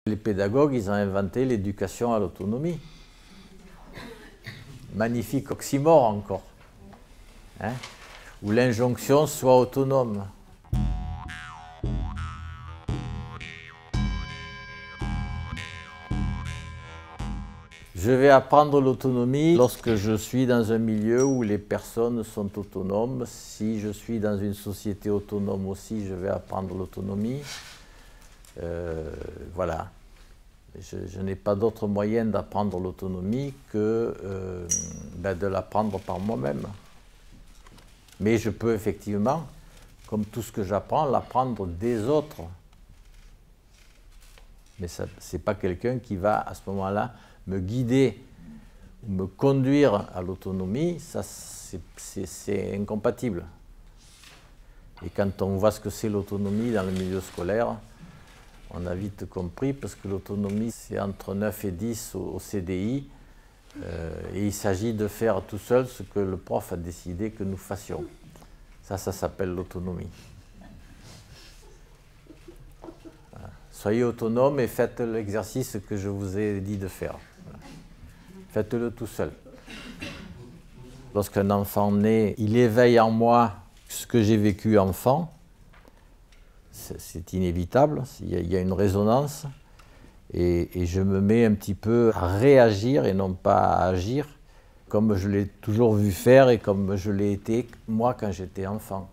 Les pédagogues, ils ont inventé l'éducation à l'autonomie. Magnifique oxymore encore. Hein? Où l'injonction soit autonome. Je vais apprendre l'autonomie lorsque je suis dans un milieu où les personnes sont autonomes. Si je suis dans une société autonome aussi, je vais apprendre l'autonomie. Voilà. Je n'ai pas d'autre moyen d'apprendre l'autonomie que de l'apprendre par moi-même. Mais je peux effectivement, comme tout ce que j'apprends, l'apprendre des autres. Mais ce n'est pas quelqu'un qui va, à ce moment-là, me guider ou me conduire à l'autonomie. Ça, c'est incompatible. Et quand on voit ce que c'est l'autonomie dans le milieu scolaire, on a vite compris, parce que l'autonomie, c'est entre 9 et 10 au CDI, et il s'agit de faire tout seul ce que le prof a décidé que nous fassions. Ça s'appelle l'autonomie. Voilà. Soyez autonome et faites l'exercice que je vous ai dit de faire. Voilà. Faites-le tout seul. Lorsqu'un enfant naît, il éveille en moi ce que j'ai vécu enfant. C'est inévitable, il y a une résonance, et je me mets un petit peu à réagir et non pas à agir, comme je l'ai toujours vu faire et comme je l'ai été moi quand j'étais enfant.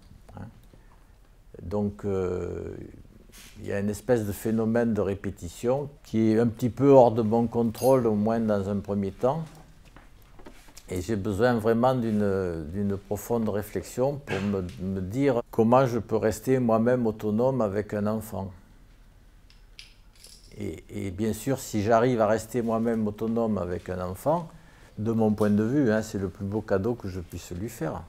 Donc il y a une espèce de phénomène de répétition qui est un petit peu hors de mon contrôle, au moins dans un premier temps. Et j'ai besoin vraiment d'une profonde réflexion pour me dire comment je peux rester moi-même autonome avec un enfant. Et bien sûr, si j'arrive à rester moi-même autonome avec un enfant, de mon point de vue, c'est le plus beau cadeau que je puisse lui faire.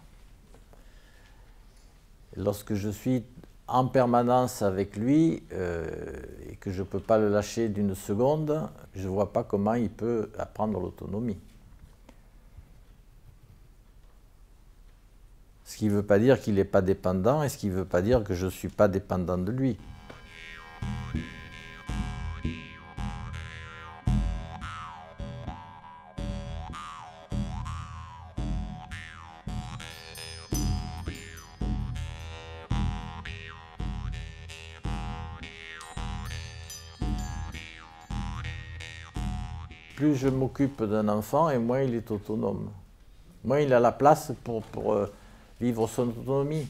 Lorsque je suis en permanence avec lui et que je ne peux pas le lâcher d'une seconde, je ne vois pas comment il peut apprendre l'autonomie. Ce qui ne veut pas dire qu'il n'est pas dépendant, et ce qui ne veut pas dire que je ne suis pas dépendant de lui. Plus je m'occupe d'un enfant, et moins il est autonome. Moins il a la place pour vivre son autonomie.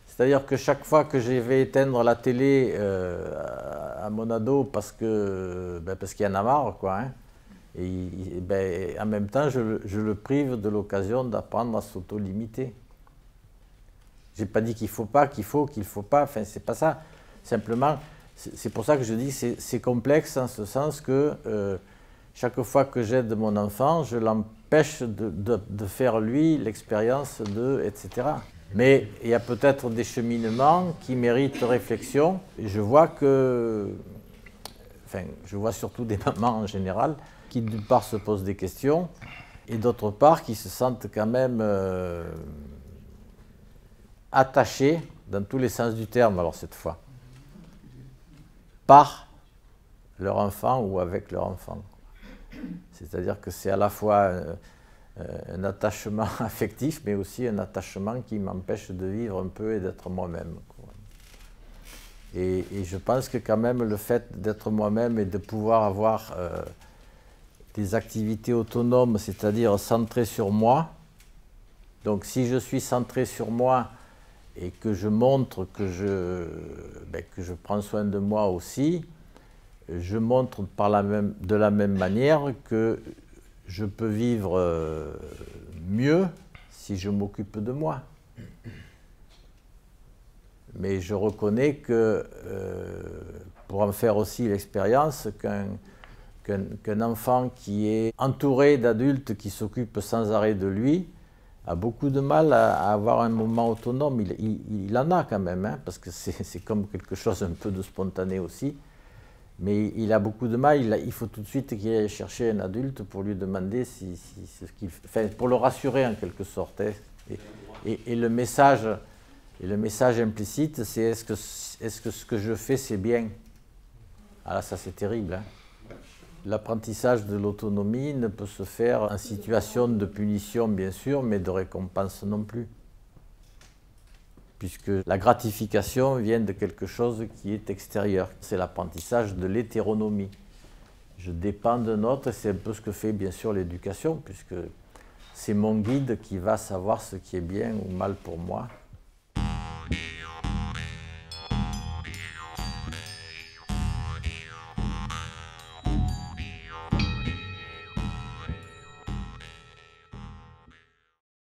C'est-à-dire que chaque fois que je vais éteindre la télé à mon ado parce qu'il y en a marre, quoi, et en même temps je le prive de l'occasion d'apprendre à s'auto-limiter. Je n'ai pas dit qu'il faut pas, qu'il faut pas, enfin c'est pas ça. Simplement, c'est pour ça que je dis que c'est complexe en ce sens que chaque fois que j'aide mon enfant, je l'empêche de faire lui l'expérience de, etc. Mais il y a peut-être des cheminements qui méritent réflexion. Et je vois je vois surtout des mamans en général, qui d'une part se posent des questions, et d'autre part qui se sentent quand même attachées, dans tous les sens du terme alors cette fois, par leur enfant ou avec leur enfant. C'est-à-dire que c'est à la fois un attachement affectif, mais aussi un attachement qui m'empêche de vivre un peu et d'être moi-même. Et je pense que quand même le fait d'être moi-même et de pouvoir avoir des activités autonomes, c'est-à-dire centrées sur moi, donc si je suis centré sur moi et que je montre que je prends soin de moi aussi, je montre de la même manière que je peux vivre mieux si je m'occupe de moi. Mais je reconnais que, pour en faire aussi l'expérience, qu'un enfant qui est entouré d'adultes qui s'occupent sans arrêt de lui a beaucoup de mal à avoir un moment autonome. Il en a quand même, parce que c'est comme quelque chose un peu de spontané aussi. Mais il a beaucoup de mal, il faut tout de suite qu'il aille chercher un adulte pour lui demander ce qu'il fait, pour le rassurer en quelque sorte. Et le message implicite, c'est est-ce que ce que je fais c'est bien? Ah là, ça c'est terrible, hein. L'apprentissage de l'autonomie ne peut se faire en situation de punition, bien sûr, mais de récompense non plus. Puisque la gratification vient de quelque chose qui est extérieur. C'est l'apprentissage de l'hétéronomie. Je dépends d'un autre, et c'est un peu ce que fait bien sûr l'éducation, puisque c'est mon guide qui va savoir ce qui est bien ou mal pour moi.